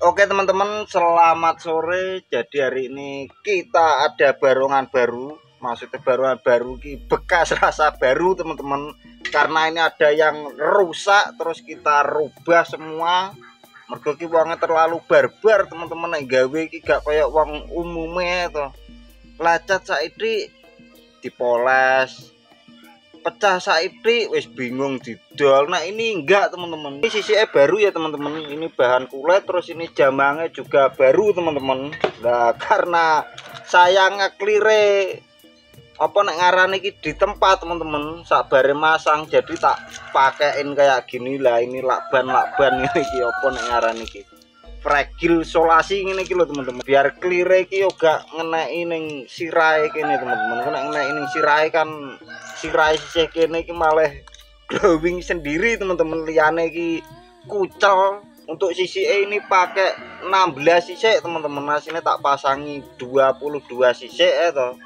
Oke teman-teman, selamat sore. Jadi hari ini kita ada barongan baru. Maksudnya barongan baru bekas rasa baru teman-teman. Karena ini ada yang rusak, terus kita rubah semua. Mergo ki wonge terlalu barbar teman-teman, nek gawe iki gak kayak wong umume to. Lacat saiki dipoles, pecah saiki wis bingung didol. Nah ini enggak teman-teman, ini sisike baru ya teman-teman. Ini bahan kulit, terus ini jamangnya juga baru teman-teman. Nah karena saya ngeklire apa nek ngarani iki di tempat teman-teman, sabare masang jadi tak pakein kayak gini lah. Ini lakban ini iki apa nek ngarani iki fragil solasi ngene iki lho teman-teman, biar klire iki yo gak ngeneki ning sirahe kene teman-teman. Nek ngeneki ning sirahe kan sirahe sisih kene iki malah glowing sendiri teman-teman. Liyane iki kucel. Untuk sisike ini pakai 16 sisik teman-teman. Asine tak pasangi 22 sisik to.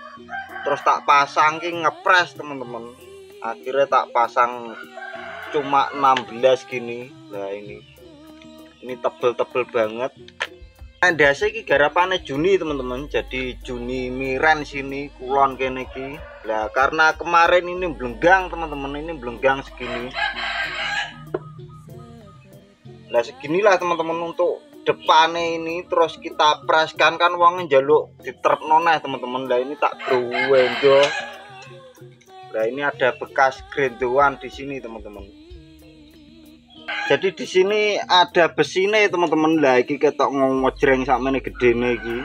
Terus tak pasang ki ngepres teman-teman. Akhirnya tak pasang cuma 16 gini. Nah ini tebel-tebel banget. Ndase iki garapane Juni teman-teman. Jadi Juni miren sini kulon kene iki. Lah karena kemarin ini blenggang teman-teman, ini blenggang segini. Nah seginilah teman-teman untuk depannya ini. Terus kita preskan kan wong njaluk diterapno neh teman-teman. Lah ini tak growendo. Nah ini ada bekas grendoan di sini teman-teman. Jadi di sini ada besine teman-teman. Lah iki ketok ngojreng sakmene gedene iki.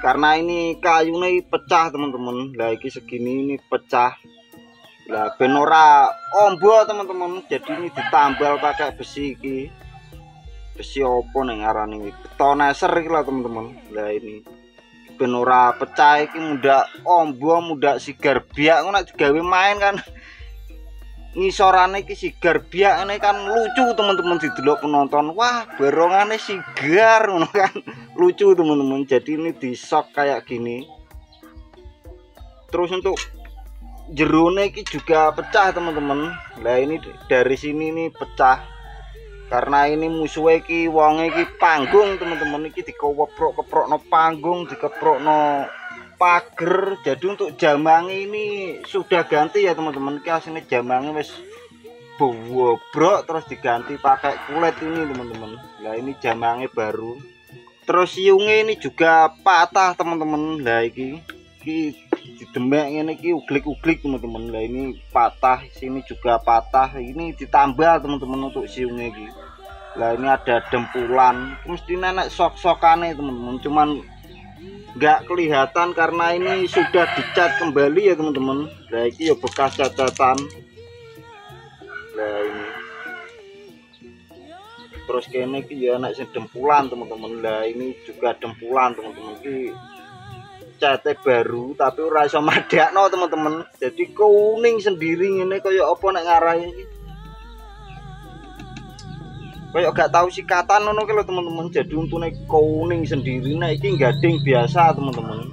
Karena ini kayune pecah teman-teman. Lah iki segini ini pecah. Lah ben ora ombo teman-teman. Jadi ini ditambal pakai besi iki. Besi opo ning ngarani iki? Betoneser iki lho teman-teman. Lah ini ben ora pecah iki, mudak ombo, mudak sigar biak ngono nek digawe main kan. Ngisorane iki sigar biak ini kan lucu teman-teman, didelok penonton. Wah, barongane sigar ngono kan. Lucu teman-teman. Jadi ini di sok kayak gini. Terus untuk jerone iki juga pecah teman-teman. Lah ini dari sini nih pecah. Karena ini musuhnya iki wonge iki panggung teman-teman. Iki dikeprok-keprokno panggung, dikeprokno pager. Jadi untuk jamang ini sudah ganti ya teman-teman. Iki asline jamangnya wis bobrok, terus diganti pakai kulit ini teman-teman. Lah ini jamangnya baru. Terus siungnya ini juga patah teman-teman. Lah iki didemek ngene iki uglik-uglik teman-teman. Lah ini patah, sini juga patah. Ini ditambah teman-teman untuk siungnya iki. Lah ini ada dempulan. Mesti nek sok-sokane teman-teman. Cuman nggak kelihatan karena ini sudah dicat kembali ya teman-teman. Nah ini ya bekas cacatan. Nah ini terus kene iki ya nek sing dempulan teman-teman. Lah ini juga dempulan teman-teman. Iki cate baru tapi ora iso madakno teman-teman. Jadi kuning sendiri ngene kaya apa nek ngarahi iki. Kayak gak tahu sikatan ngono ki lho teman-teman. Jadi untune kuning sendiri. Nah iki gading biasa teman-teman.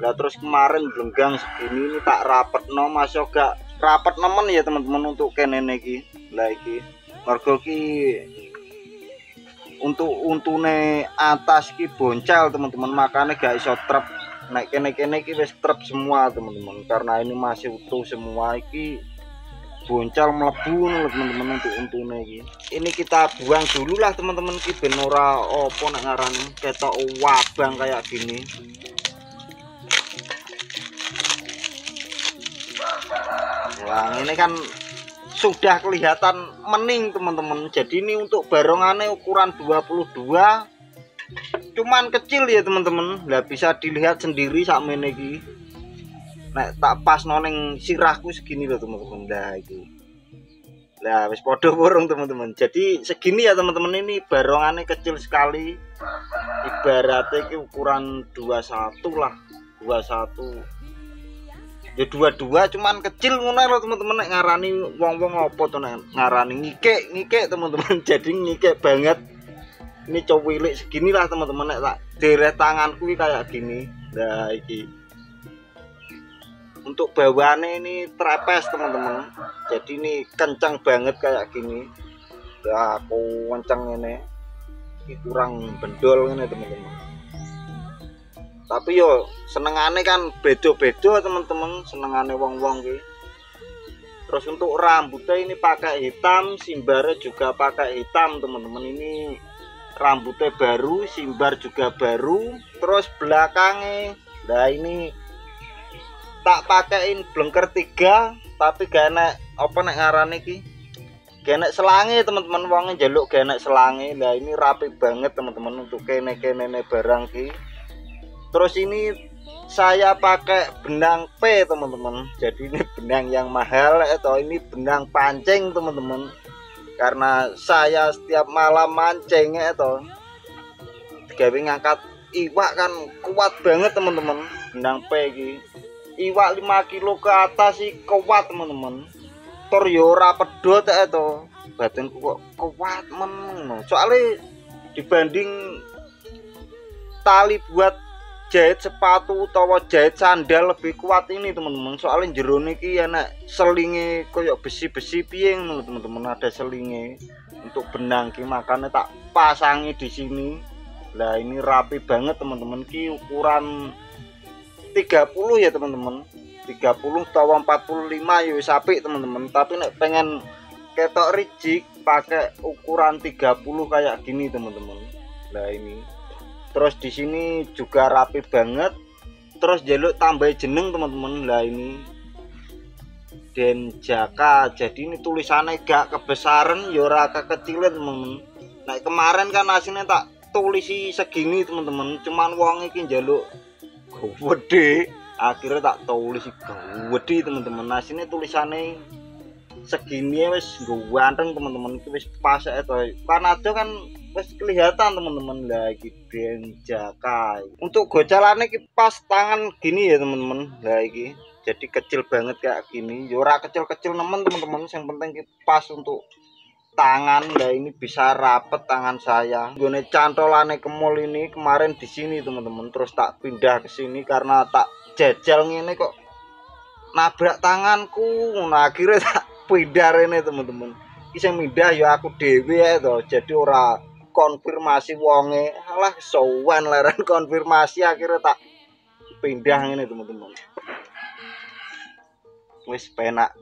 Lah terus kemarin blenggang segini ini tak rapetno, masih gak rapet nemen ya teman-teman untuk kenene iki. Lah iki mergo ki untuk untune atas ki boncel teman-teman, makanya gak iso trep. Nek kene-kene iki wis trep semua teman-teman. Karena ini masih utuh semua iki boncel mlebu teman-teman untuk untune iki. Ini kita buang dulu lah teman-teman ki ben ora apa nek ngarani ketok wabang kayak gini. Wah, ini kan sudah kelihatan mening teman-teman. Jadi ini untuk barongane ukuran 22 cuman kecil ya teman-teman. Lah bisa dilihat sendiri sakmene iki. Nek tak pas ning sirahku segini loh teman-teman. Lah iki. Lah wis padha burung teman-teman. Jadi segini ya teman-teman, ini barongane kecil sekali. Ibaratnya iki ukuran 21 lah. 21. Ya 22 cuman kecil ngono lho teman-teman. Nek ngarani wong-wong apa to nek ngarani ngikik teman-teman. Jadi ngikik banget. Ini cowilik segini lah teman-teman. Nek tak deret tanganku kayak gini. Nah iki untuk bawaannya ini trepes teman-teman. Jadi ini kencang banget kayak gini. Ya aku kencang ini. iki kurang bendol ngene teman-teman. Tapi yo senengane kan beda-beda teman-teman, senengane wong-wong ki. Terus untuk rambutnya ini pakai hitam, simbarnya juga pakai hitam teman-teman. Ini rambutnya baru, simbar juga baru. Terus belakangnya, nah ini tak pakein blengker 3, tapi gak enak apa nek ngarane iki. Gak enak selange teman-teman, wonge njaluk gak enak selange. Lah ini rapi banget teman-teman untuk kene-kenene barang ki. Terus ini saya pakai benang P teman-teman. Jadi ini benang yang mahal atau ini benang pancing teman-teman. Karena saya setiap malam mancing atau gawe ngangkat iwak kan kuat banget teman-teman. Benang P iki. Iwak 5 kilo ke atas sih kuat teman-teman. Tor yo ora pedot itu. Badanku kok kuat men. Soalnya dibanding tali buat jahit sepatu atau jahit sandal lebih kuat ini teman-teman. Soalnya jerone iki enak selinge koyok besi-besi piye teman-teman, ada selinge untuk benang ki, makanya tak pasangi di sini. Lah ini rapi banget teman-teman, ki ukuran 30 ya teman-teman, 30 atau 45 ya sapi teman-teman. Tapi nek pengen ketok rigid pakai ukuran 30 kayak gini teman-teman. Nah ini terus di sini juga rapi banget. Terus jaluk tambah jeneng teman-teman. Lah ini Denjaka, jadi ini tulisannya gak kebesaran ya ora kekecilan teman-teman. Nah kemarin kan aslinya tak tulisi segini teman-teman, cuman wong iki njaluk gede, akhirnya tak tulis gede teman-teman. Nah sini tulisannya segini wis ganteng teman-teman, itu wis pas itu kan ada kan wis kelihatan teman-teman. Lagi Denjaka untuk gocalannya pas tangan gini ya teman-teman. Lah iki jadi kecil banget kayak gini, ora kecil-kecil teman-teman, yang penting pas untuk tangan. Lah ini bisa rapet tangan saya. Gue cantolane ke mall ini kemarin di sini teman-teman, terus tak pindah ke sini karena tak jajal ngene kok nabrak tanganku. Nah akhirnya tak pindah ini teman-teman. Bisa pindah ya aku dewe ya toh. Jadi ora konfirmasi wonge, alah sowan laran konfirmasi, akhirnya tak pindah ini teman-teman. Wis penak.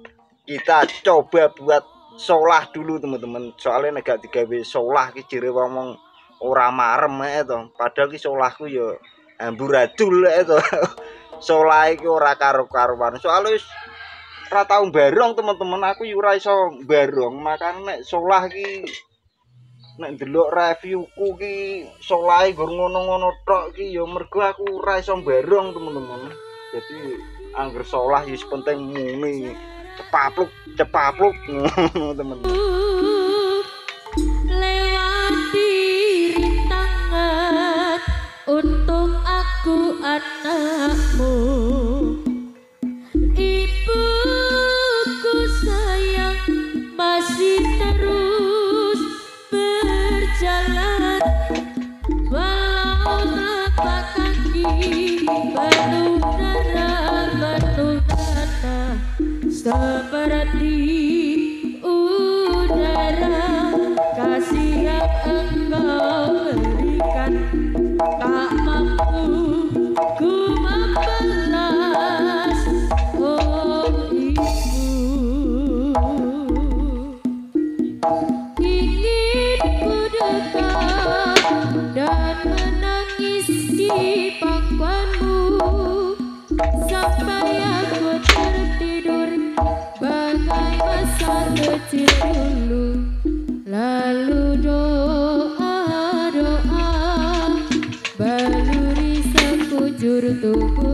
Kita coba buat solah dulu teman-teman, soalnya negak digawe solah ki jere wong ora marem to. Padahal ki solahku ya amburadul to. Solah iki ora karo-karuan. Soalnya wis ora tau barong teman-teman, aku yo ora iso barong. Makane nek solah ki nek ndelok reviewku ki solahe gur ngono-ngono tok ki ya mergo aku ora iso barong teman-teman. Jadi angger solah wis penting muni cepapluk teman-teman. Lewati rintangan untuk aku anakmu, ibuku sayang masih terus berjalan, walau telapak kaki penuh darah seperti udara. Kasih yang engkau berikan tak mampu ku membalas, oh ibu. Ingin ku dekat dan menangis di pangkuanmu sampai aku tertidur bagai masa kecil dulu. Lalu doa-doa baluri sekujur tubuh